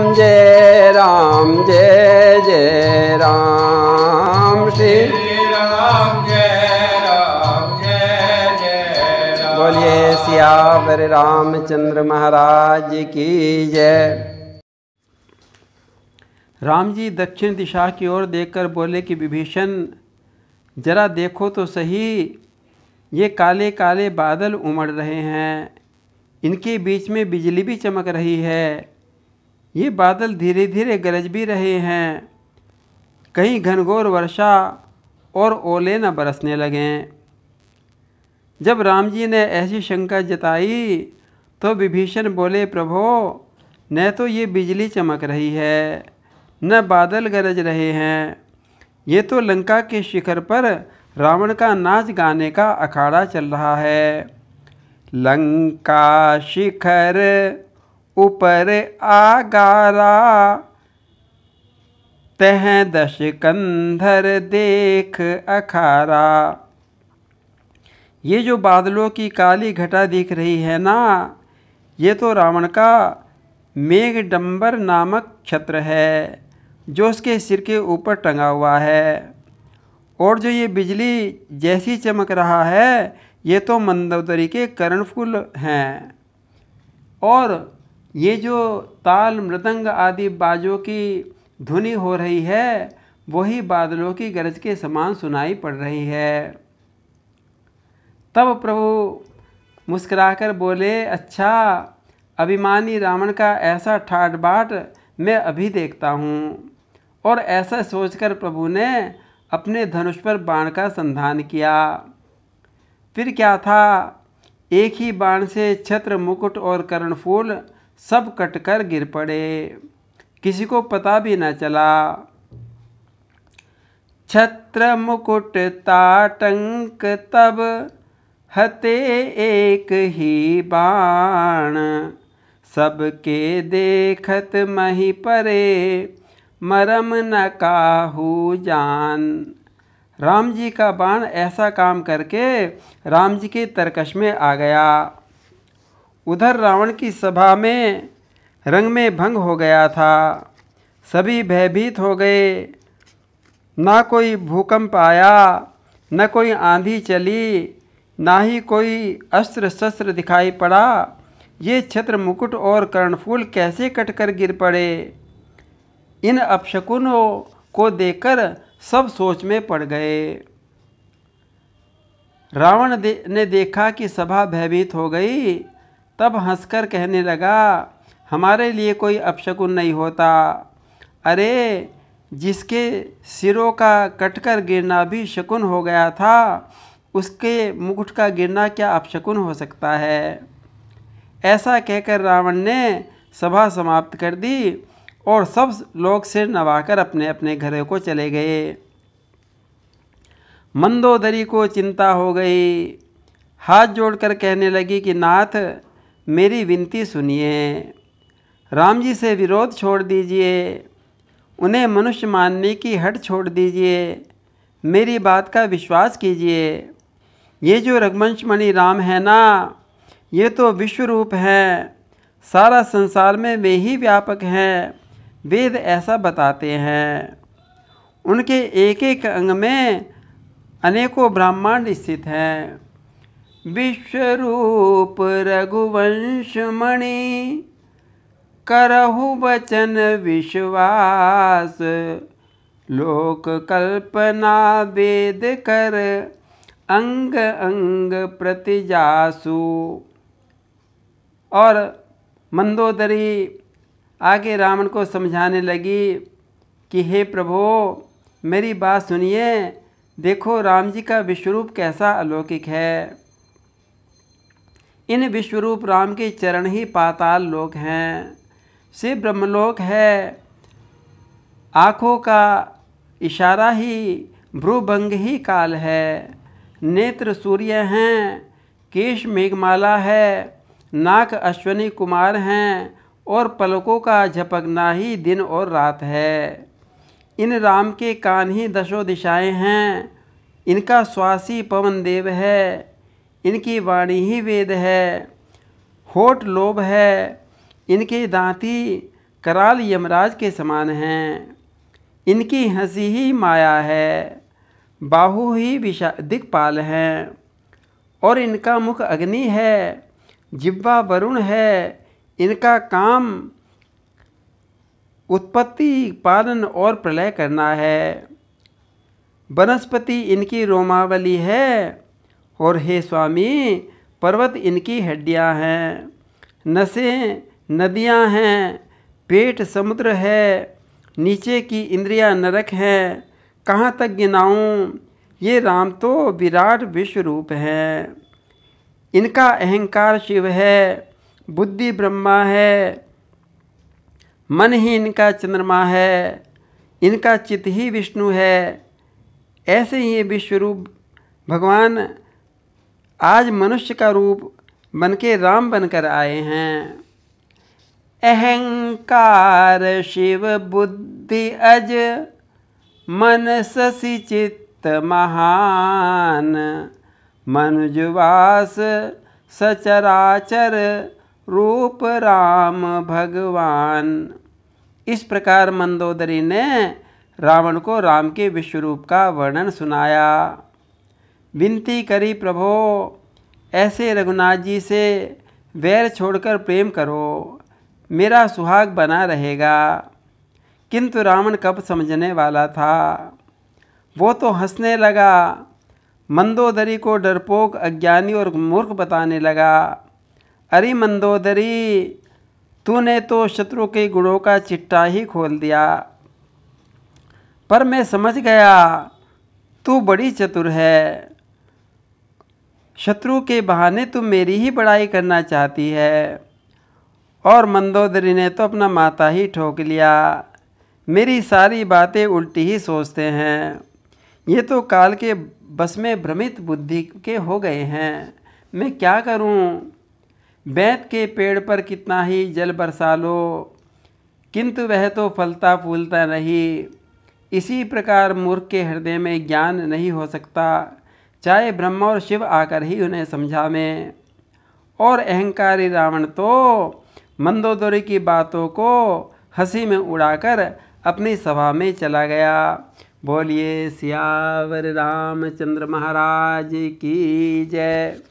जय राम जय जय राम श्री राम जय राम जय जय राम। बोलिए सियावर रामचंद्र महाराज की जय। राम जी दक्षिण दिशा की ओर देखकर बोले कि विभीषण जरा देखो तो सही, ये काले काले बादल उमड़ रहे हैं, इनके बीच में बिजली भी चमक रही है। ये बादल धीरे धीरे गरज भी रहे हैं, कहीं घनघोर वर्षा और ओले न बरसने लगें। जब राम जी ने ऐसी शंका जताई तो विभीषण बोले, प्रभो न तो ये बिजली चमक रही है न बादल गरज रहे हैं, ये तो लंका के शिखर पर रावण का नाच गाने का अखाड़ा चल रहा है। लंका शिखर ऊपर आगारा, तह दश कंधर देख अखारा। ये जो बादलों की काली घटा दिख रही है ना, ये तो रावण का मेघडंबर नामक छत्र है जो उसके सिर के ऊपर टंगा हुआ है। और जो ये बिजली जैसी चमक रहा है, ये तो मंदोदरी के कर्णफूल हैं। और ये जो ताल मृदंग आदि बाजों की धुनी हो रही है, वही बादलों की गरज के समान सुनाई पड़ रही है। तब प्रभु मुस्कुराकर बोले, अच्छा, अभिमानी रावण का ऐसा ठाट बाट मैं अभी देखता हूँ। और ऐसा सोचकर प्रभु ने अपने धनुष पर बाण का संधान किया। फिर क्या था, एक ही बाण से छत्र मुकुट और कर्णफूल सब कटकर गिर पड़े, किसी को पता भी न चला। छत्र मुकुट ताटंक तब हते एक ही बाण, सबके देखत मही परे मरम न काहू जान। राम जी का बाण ऐसा काम करके राम जी के तरकश में आ गया। उधर रावण की सभा में रंग में भंग हो गया था, सभी भयभीत हो गए। ना कोई भूकंप आया, न कोई आंधी चली, ना ही कोई अस्त्र शस्त्र दिखाई पड़ा। ये छत्र मुकुट और कर्णफूल कैसे कटकर गिर पड़े? इन अपशकुनों को देखकर सब सोच में पड़ गए। रावण ने देखा कि सभा भयभीत हो गई, तब हंसकर कहने लगा, हमारे लिए कोई अपशकुन नहीं होता। अरे, जिसके सिरों का कटकर गिरना भी शकुन हो गया था, उसके मुकुट का गिरना क्या अपशकुन हो सकता है? ऐसा कहकर रावण ने सभा समाप्त कर दी और सब लोग सिर नवाकर अपने अपने घरों को चले गए। मंदोदरी को चिंता हो गई, हाथ जोड़कर कहने लगी कि नाथ, मेरी विनती सुनिए, राम जी से विरोध छोड़ दीजिए, उन्हें मनुष्य मानने की हट छोड़ दीजिए, मेरी बात का विश्वास कीजिए। ये जो रघुवंशमणि राम है ना, ये तो विश्वरूप हैं, सारा संसार में वे ही व्यापक हैं, वेद ऐसा बताते हैं। उनके एक एक अंग में अनेकों ब्रह्मांड स्थित हैं। विश्वरूप रघुवंशमणि, करहु वचन विश्वास, लोक कल्पना वेद कर, अंग अंग प्रतिजासु। और मंदोदरी आगे रावण को समझाने लगी कि हे प्रभु, मेरी बात सुनिए, देखो राम जी का विश्वरूप कैसा अलौकिक है। इन विश्वरूप राम के चरण ही पाताल लोक हैं, शिव ब्रह्मलोक है। आँखों का इशारा ही भ्रूभंग ही काल है, नेत्र सूर्य हैं, केश मेघमाला है, नाक अश्वनी कुमार हैं, और पलकों का झपकना ही दिन और रात है। इन राम के कान ही दशों दिशाएं हैं, इनका श्वास ही पवन देव है, इनकी वाणी ही वेद है। होठ लोभ है, इनके दांती कराल यमराज के समान हैं। इनकी हंसी ही माया है, बाहु ही दिक्पाल हैं, और इनका मुख अग्नि है, जिह्वा वरुण है। इनका काम उत्पत्ति, पालन और प्रलय करना है। वनस्पति इनकी रोमावली है, और हे स्वामी, पर्वत इनकी हड्डियाँ हैं। नसें नदियाँ हैं, पेट समुद्र है, नीचे की इंद्रियाँ नरक हैं। कहाँ तक गिनाऊँ, ये राम तो विराट विश्व रूप हैं। इनका अहंकार शिव है, बुद्धि ब्रह्मा है, मन ही इनका चंद्रमा है, इनका चित्त ही विष्णु है। ऐसे ही ये विश्वरूप भगवान आज मनुष्य का रूप बन के राम बनकर आए हैं। अहंकार शिव बुद्धि अज, मन शशि चित्त महान। मनुजवास सचराचर, रूप राम भगवान। इस प्रकार मंदोदरी ने रावण को राम के विश्वरूप का वर्णन सुनाया। विनती करी, प्रभो ऐसे रघुनाथ जी से वैर छोड़कर प्रेम करो, मेरा सुहाग बना रहेगा। किंतु रावण कब समझने वाला था, वो तो हंसने लगा। मंदोदरी को डरपोक, अज्ञानी और मूर्ख बताने लगा। अरे मंदोदरी, तूने तो शत्रु के गुणों का चिट्ठा ही खोल दिया। पर मैं समझ गया, तू बड़ी चतुर है। शत्रु के बहाने तू मेरी ही बड़ाई करना चाहती है। और मंदोदरी ने तो अपना माथा ही ठोक लिया। मेरी सारी बातें उल्टी ही सोचते हैं। ये तो काल के बस में भ्रमित बुद्धि के हो गए हैं। मैं क्या करूं? बैत के पेड़ पर कितना ही जल बरसा लो, किंतु वह तो फलता फूलता नहीं। इसी प्रकार मूर्ख के हृदय में ज्ञान नहीं हो सकता, चाहे ब्रह्मा और शिव आकर ही उन्हें समझावें। और अहंकारी रावण तो मंदोदरी की बातों को हंसी में उड़ाकर अपनी सभा में चला गया। बोलिए सियावर रामचंद्र महाराज की जय।